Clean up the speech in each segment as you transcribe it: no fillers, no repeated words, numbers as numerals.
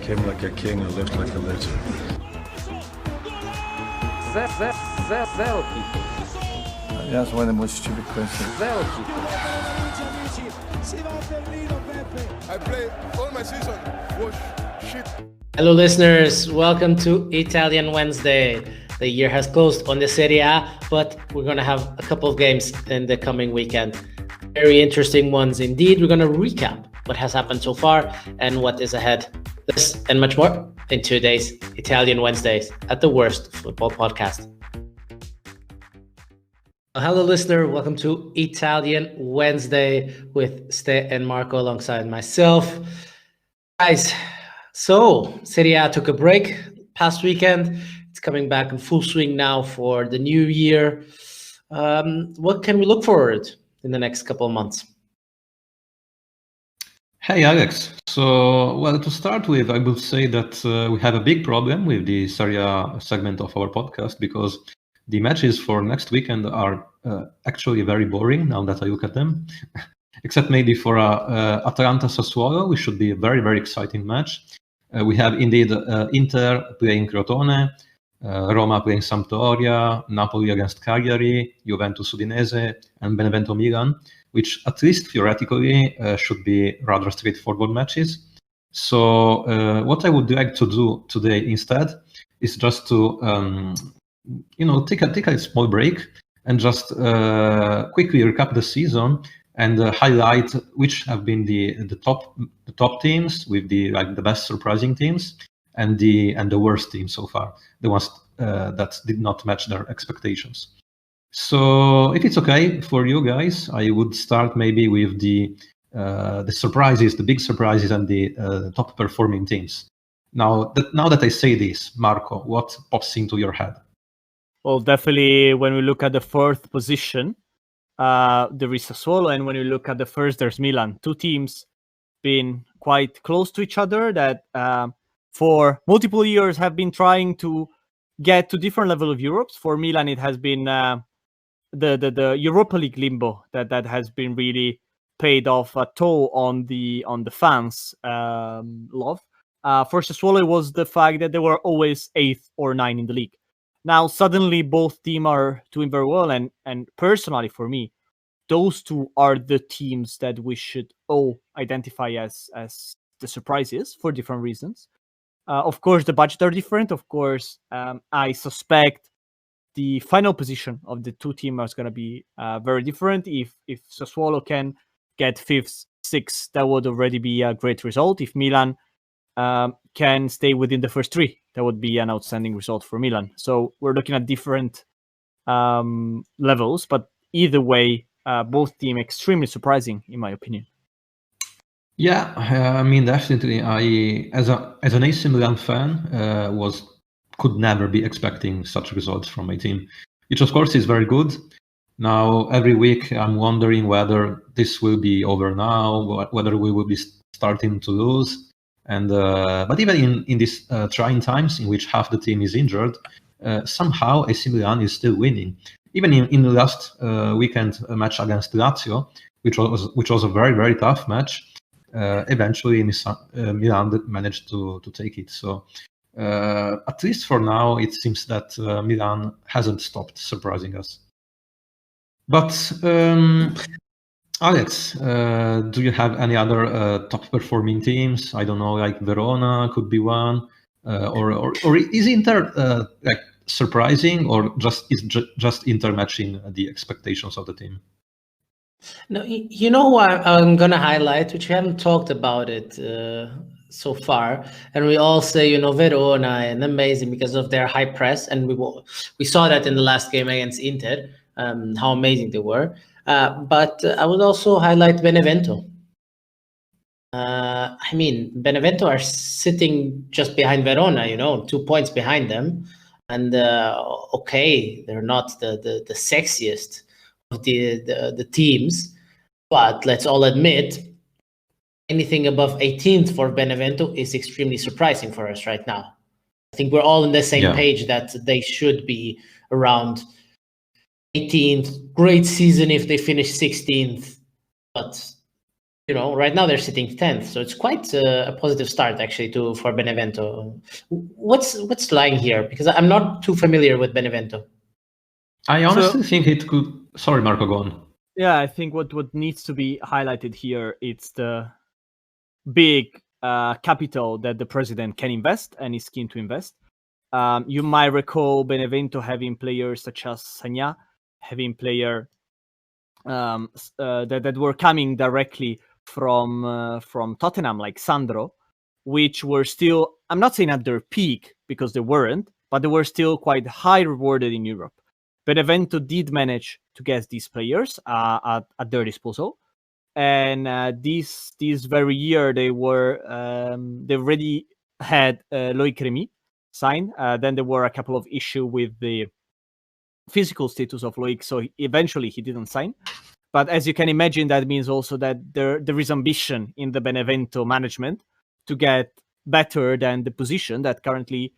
came like a king and left like a legend. Zero people. That's one of the most stupid questions. Zero people. I play all my season. Was shit. Hello listeners, welcome to Italian Wednesday. The year has closed on the Serie A, but we're going to have a couple of games in the coming weekend. Very interesting ones indeed. We're going to recap what has happened so far and what is ahead. This and much more in 2 days, Italian Wednesdays at the Worst Football Podcast. Hello listener, welcome to Italian Wednesday with Ste and Marco alongside myself. Guys, so Serie A took a break past weekend. It's coming back in full swing now for the new year. What can we look forward in the next couple of months? Hey Alex, so to start with, I would say that we have a big problem with the Serie A segment of our podcast because the matches for next weekend are actually very boring now that I look at them, except maybe for Atalanta-Sassuolo, which should be a very, very exciting match. We have indeed Inter playing Crotone, Roma playing Sampdoria, Napoli against Cagliari, Juventus-Udinese, and Benevento-Milan, which at least theoretically should be rather straightforward matches. So what I would like to do today instead is just to take a small break and just quickly recap the season and highlight which have been the top teams with the best surprising teams and the worst teams so far, the ones that did not match their expectations. So if it's okay for you guys, I would start maybe with the surprises, the big surprises, and the top performing teams. Now that I say this, Marco, what pops into your head? Well, definitely when we look at the fourth position, there is Sassuolo, and when you look at the first, there's Milan. Two teams been quite close to each other that for multiple years have been trying to get to different level of Europe. For Milan, it has been the Europa League limbo that has been really paid off a toll on the fans' love. For Sassuolo, it was the fact that they were always 8th or 9th in the league. Now, suddenly, both teams are doing very well, and personally, for me, those two are the teams that we should all identify as the surprises for different reasons. Of course, the budgets are different. Of course, I suspect the final position of the two teams is going to be very different. If Sassuolo can get 5th, 6th, that would already be a great result. If Milan can stay within the first 3, that would be an outstanding result for Milan. So we're looking at different levels, but either way, both teams extremely surprising, in my opinion. Yeah, I mean, definitely. I, as an AC Milan fan, could never be expecting such results from my team, which of course is very good. Now, every week I'm wondering whether this will be over now, whether we will be starting to lose. And but even in these trying times in which half the team is injured, somehow AC Milan is still winning. Even in the last weekend match against Lazio, which was a very, very tough match, eventually Milan managed to take it. So at least for now, it seems that Milan hasn't stopped surprising us. But Alex, do you have any other top performing teams? I don't know, like Verona could be one, or is Inter surprising, or just Inter matching the expectations of the team? No, you know what I'm going to highlight, which we haven't talked about it so far, and we all say, Verona and amazing because of their high press, and we saw that in the last game against Inter, how amazing they were. But I would also highlight Benevento. Benevento are sitting just behind Verona, 2 points behind them. And okay, they're not the sexiest of the teams, but let's all admit, anything above 18th for Benevento is extremely surprising for us right now. I think we're all on the same page that they should be around 18th. Great season if they finish 16th, but right now they're sitting 10th, so it's quite a positive start actually for Benevento. What's lying here? Because I'm not too familiar with Benevento. I honestly think it could. Sorry, Marco, go on. Yeah, I think what needs to be highlighted here it's the big capital that the president can invest and is keen to invest. You might recall Benevento having players such as Sagna, having player that were coming directly from Tottenham, like Sandro, which were still, I'm not saying at their peak because they weren't, but they were still quite high rewarded in Europe. Benevento did manage to get these players at their disposal, and this very year they already had Loic Remy signed. Then there were a couple of issues with the physical status of Loic, so eventually he didn't sign. But as you can imagine, that means also that there is ambition in the Benevento management to get better than the position that currently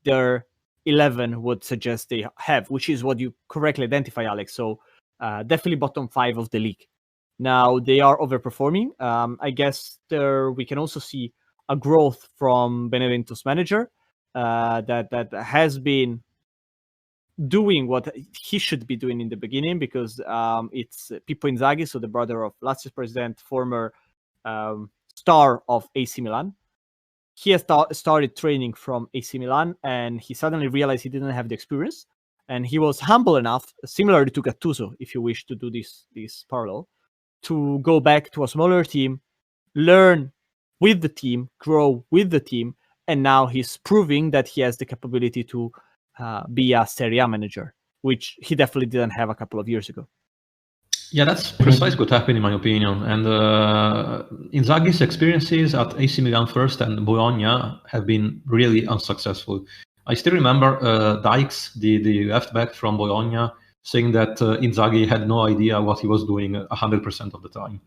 their 11 would suggest they have, which is what you correctly identify, Alex. So definitely bottom 5 of the league. Now they are overperforming. I guess we can also see a growth from Benevento's manager that has been doing what he should be doing in the beginning, because it's Pippo Inzaghi, so the brother of Lazio's president, former star of AC Milan. He has started training from AC Milan, and he suddenly realized he didn't have the experience, and he was humble enough, similarly to Gattuso, if you wish to do this parallel, to go back to a smaller team, learn with the team, grow with the team, and now he's proving that he has the capability to be a Serie A manager, which he definitely didn't have a couple of years ago. Yeah, that's precisely what happened in my opinion. And Inzaghi's experiences at AC Milan first and Bologna have been really unsuccessful. I still remember Dykes, the left back from Bologna, saying that Inzaghi had no idea what he was doing 100% of the time.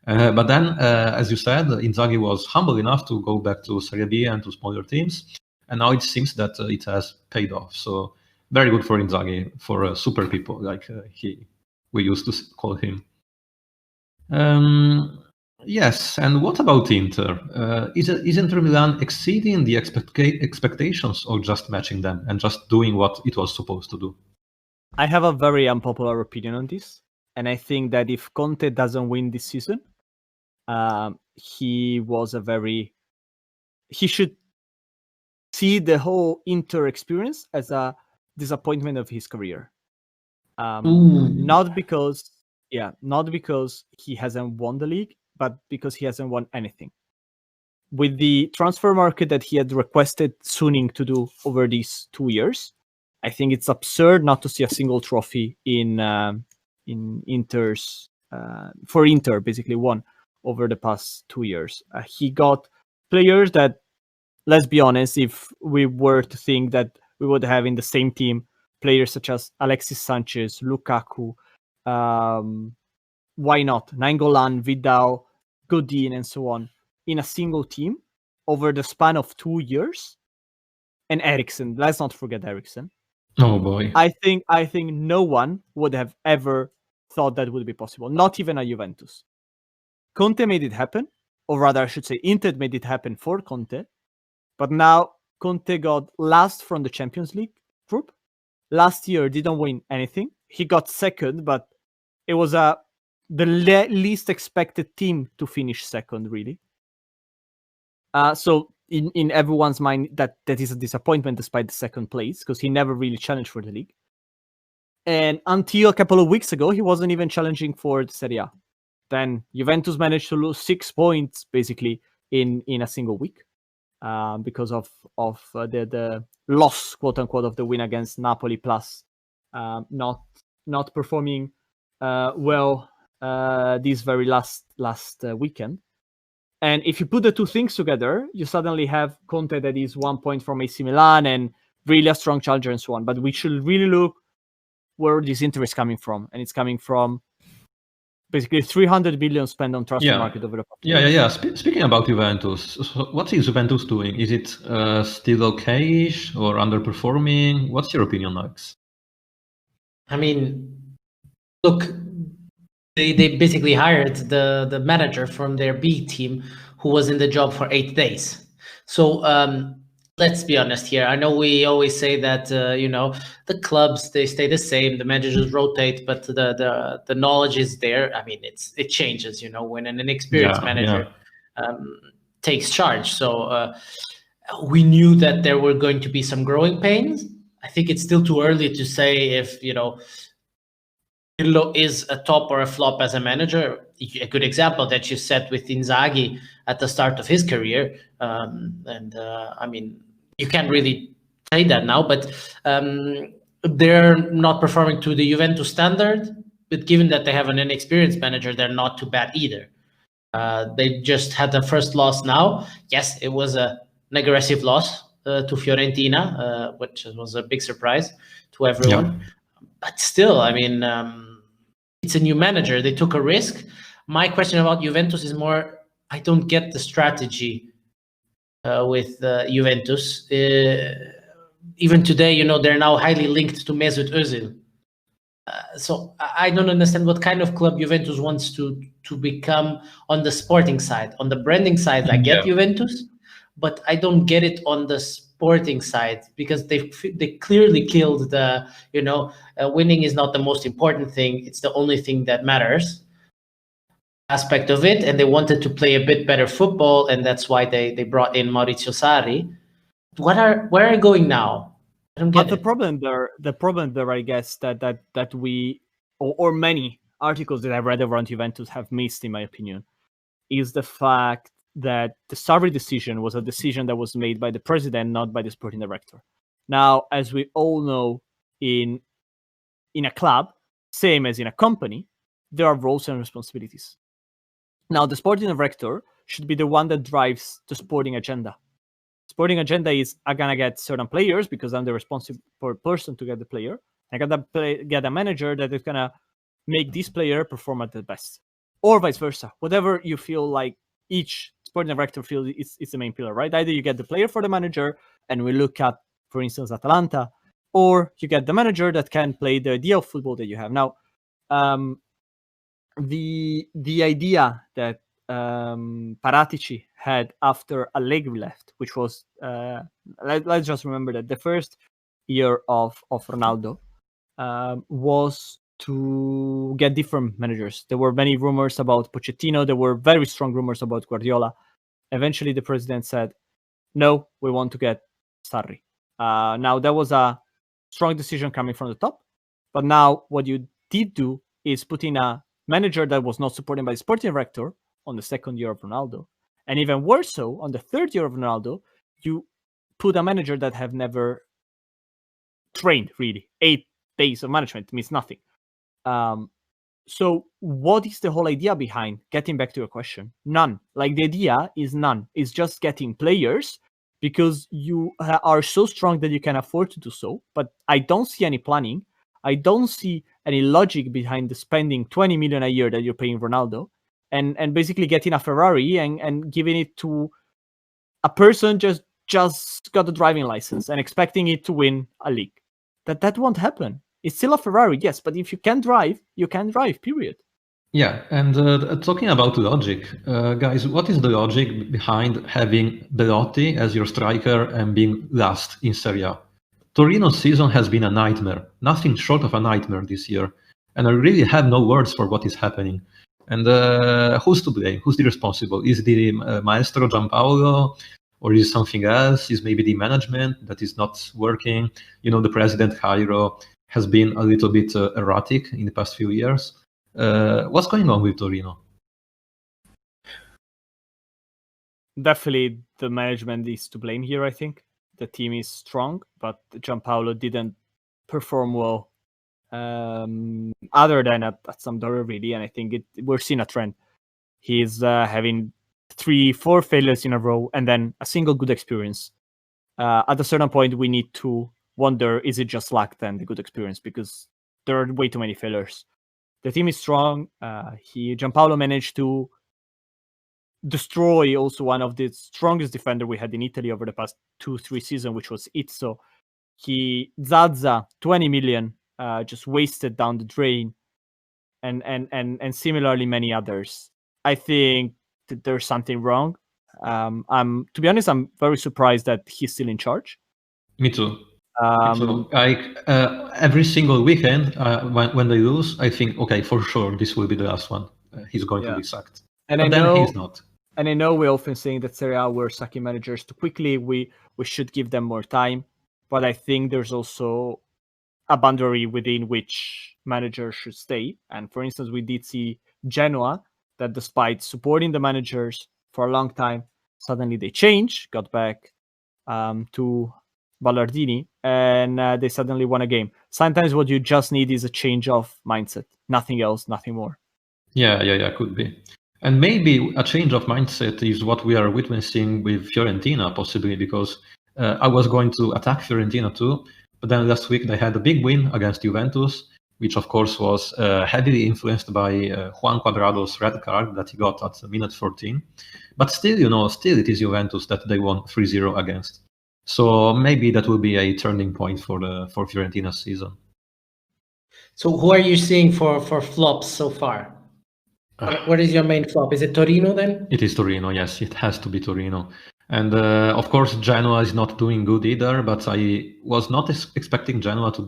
But then, as you said, Inzaghi was humble enough to go back to Serie B and to smaller teams. And now it seems that it has paid off. So very good for Inzaghi, for super people like we used to call him. Yes, and what about Inter? Is Inter Milan exceeding the expectations or just matching them and just doing what it was supposed to do? I have a very unpopular opinion on this, and I think that if Conte doesn't win this season, he should see the whole Inter experience as a disappointment of his career. Not because he hasn't won the league, but because he hasn't won anything. With the transfer market that he had requested Suning to do over these 2 years, I think it's absurd not to see a single trophy in Inter's for Inter, basically won over the past 2 years. He got players that, let's be honest, if we were to think that we would have in the same team players such as Alexis Sanchez, Lukaku, why not? Nainggolan, Vidal, Godin, and so on, in a single team over the span of 2 years. And Eriksen, let's not forget Eriksen. Oh boy. I think no one would have ever thought that would be possible, not even a Juventus. Conte made it happen, or rather I should say Inter made it happen for Conte, but now Conte got last from the Champions League group. Last year didn't win anything. He got second, but it was the least expected team to finish second, really. So in everyone's mind, that is a disappointment despite the second place, because he never really challenged for the league. And until a couple of weeks ago, he wasn't even challenging for the Serie A. Then Juventus managed to lose 6 points basically in a single week because of the loss, quote unquote, of the win against Napoli, plus not performing well this very last weekend. And if you put the two things together, you suddenly have Conte that is 1 point from AC Milan and really a strong challenger and so on. But we should really look where this interest is coming from, and it's coming from basically 300 billion spent on transfer market over the past years. Speaking about Juventus, so what is Juventus doing? Is it still okay-ish or underperforming? What's your opinion, Alex? I mean, look, They basically hired the manager from their B team who was in the job for 8 days. So let's be honest here. I know we always say that the clubs, they stay the same, the managers rotate, but the knowledge is there. I mean, it changes, when an inexperienced manager takes charge. So we knew that there were going to be some growing pains. I think it's still too early to say if Pirlo is a top or a flop as a manager. A good example that you set with Inzaghi at the start of his career. I mean, you can't really say that now, but they're not performing to the Juventus standard. But given that they have an inexperienced manager, they're not too bad either. They just had the first loss now. Yes, it was an aggressive loss to Fiorentina, which was a big surprise to everyone. Yeah. But still, I mean, it's a new manager. They took a risk. My question about Juventus is more, I don't get the strategy with Juventus. Even today, they're now highly linked to Mesut Özil. So I don't understand what kind of club Juventus wants to become on the sporting side. On the branding side, I get Juventus, but I don't get it on the sporting side, because they clearly killed the winning is not the most important thing, it's the only thing that matters aspect of it, and they wanted to play a bit better football, and that's why they brought in Maurizio Sarri. Where are you going now? I don't get it. The problem there, I guess, that we or many articles that I've read around Juventus have missed, in my opinion, is the fact that the Sarri decision was a decision that was made by the president, not by the sporting director. Now, as we all know, in a club, same as in a company, there are roles and responsibilities. Now, the sporting director should be the one that drives the sporting agenda. Sporting agenda is, I'm going to get certain players because I'm the responsible person to get the player. I got to get a manager that is going to make this player perform at the best. Or vice versa. Whatever you feel like each sporting director feels is the main pillar, right? Either you get the player for the manager, and we look at, for instance, Atalanta, or you get the manager that can play the ideal football that you have. Now, the idea that Paratici had after Allegri left, which was, let's just remember that the first year of Ronaldo was to get different managers. There were many rumors about Pochettino. There were very strong rumors about Guardiola. Eventually, the president said, no, we want to get Sarri. Now, that was a strong decision coming from the top. But now what you did do is put in a manager that was not supported by the sporting director on the second year of Ronaldo. And even worse so, on the third year of Ronaldo, you put a manager that have never trained, really. 8 days of management means nothing. So what is the whole idea behind, getting back to your question? None. Like, the idea is none. It's just getting players because you are so strong that you can afford to do so. But I don't see any planning. I don't see any logic behind the spending 20 million a year that you're paying Ronaldo and basically getting a Ferrari and giving it to a person just got a driving license and expecting it to win a league. That won't happen. It's still a Ferrari, yes, but if you can drive, you can drive, period. Yeah, and talking about logic, guys, what is the logic behind having Belotti as your striker and being last in Serie A? Torino's season has been a nightmare, nothing short of a nightmare this year, and I really have no words for what is happening. And who's to blame? Who's the responsible? Is the maestro Giampaolo, or is it something else? Is maybe the management that is not working? The president, Cairo, has been a little bit erratic in the past few years. What's going on with Torino? Definitely the management is to blame here, I think. The team is strong, but Giampaolo didn't perform well, other than at Sampdoria, really. And I think we're seeing a trend. He's having 3-4 failures in a row and then a single good experience. At a certain point, we need to wonder, is it just luck than the good experience? Because there are way too many failures. The team is strong. Giampaolo managed to destroy also one of the strongest defender we had in Italy over the past 2-3 seasons, which was Izzo. Zaza, 20 million, just wasted down the drain. and similarly many others. I think that there's something wrong. To be honest, I'm very surprised that he's still in charge. Me too. So, every single weekend, when they lose, I think, okay, for sure, this will be the last one. He's going to be sacked. And but then he's not. And I know we're often saying that Serie A we're sacking managers too quickly. We should give them more time. But I think there's also a boundary within which managers should stay. And for instance, we did see Genoa, that despite supporting the managers for a long time, suddenly they changed, got back to Ballardini, and they suddenly won a game. Sometimes what you just need is a change of mindset. Nothing else, nothing more. Yeah, could be. And maybe a change of mindset is what we are witnessing with Fiorentina, possibly, because I was going to attack Fiorentina too, but then last week they had a big win against Juventus, which of course was heavily influenced by Juan Cuadrado's red card that he got at minute 14. But still, still it is Juventus that they won 3-0 against. So maybe that will be a turning point for Fiorentina's season. So who are you seeing for flops so far? What is your main flop? Is it Torino then? It is Torino, yes. It has to be Torino. And of course, Genoa is not doing good either, but I was not expecting Genoa to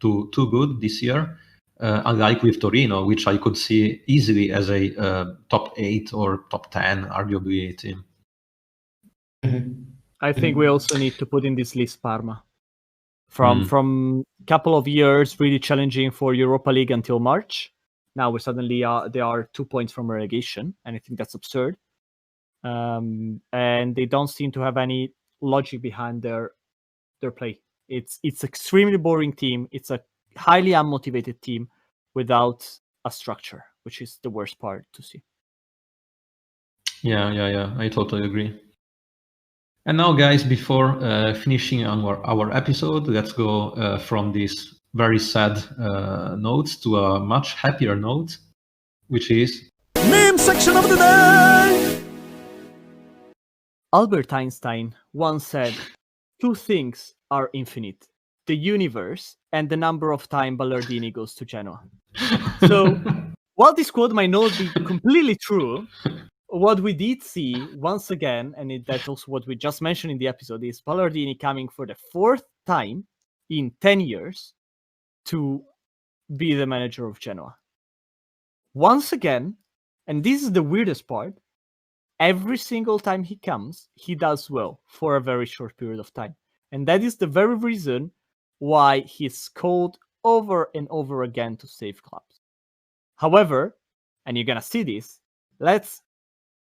do too good this year, unlike with Torino, which I could see easily as a top 8 or top 10, arguably, team. I think we also need to put in this list Parma. From a couple of years, really challenging for Europa League until March. Now we suddenly they are 2 points from relegation, and I think that's absurd. And they don't seem to have any logic behind their play. It's extremely boring team. It's a highly unmotivated team without a structure, which is the worst part to see. Yeah. I totally agree. And now, guys, before finishing our episode, let's go from this very sad note to a much happier note, which is meme section of the day. Albert Einstein once said, 2 things are infinite: the universe and the number of times Ballardini goes to Genoa. So, while this quote might not be completely true, what we did see once again, and that's also what we just mentioned in the episode, is Ballardini coming for the 4th time in 10 years to be the manager of Genoa. Once again, and this is the weirdest part, every single time he comes, he does well for a very short period of time. And that is the very reason why he's called over and over again to save clubs. However, and you're going to see this, let's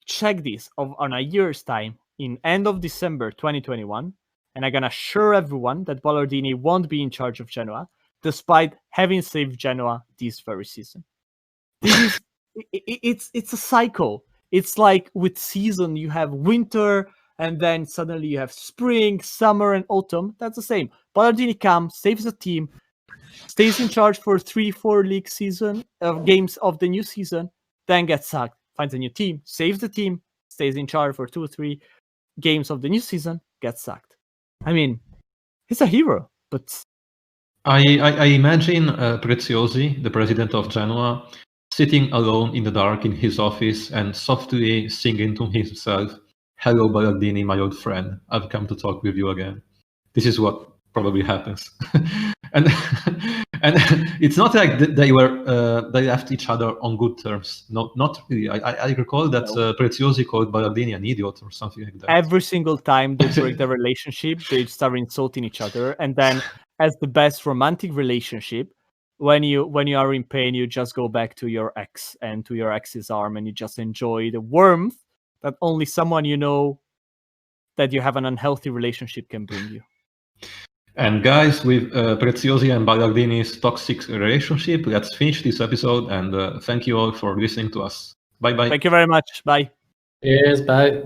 check this on a year's time in end of December 2021, and I'm going to assure everyone that Ballardini won't be in charge of Genoa, despite having saved Genoa this very season. This is it's a cycle. It's like with season, you have winter, and then suddenly you have spring, summer, and autumn. That's the same. Ballardini comes, saves the team, stays in charge for 3-4 league season games of the new season, then gets sacked, finds a new team, saves the team, stays in charge for 2 or 3 games of the new season, gets sacked. I mean, he's a hero, but I imagine Preziosi, the president of Genoa, sitting alone in the dark in his office and softly singing to himself, "Hello, Ballardini, my old friend. I've come to talk with you again." This is what probably happens. and it's not like they left each other on good terms. Not really. I recall that Preziosi called Ballardini an idiot or something like that. Every single time they break their relationship, they start insulting each other, and then as the best romantic relationship, when you are in pain, you just go back to your ex and to your ex's arm, and you just enjoy the warmth that only someone you know that you have an unhealthy relationship can bring you. And guys, with Preziosi and Ballardini's toxic relationship, let's finish this episode, and thank you all for listening to us. Bye-bye. Thank you very much. Bye. Yes, bye.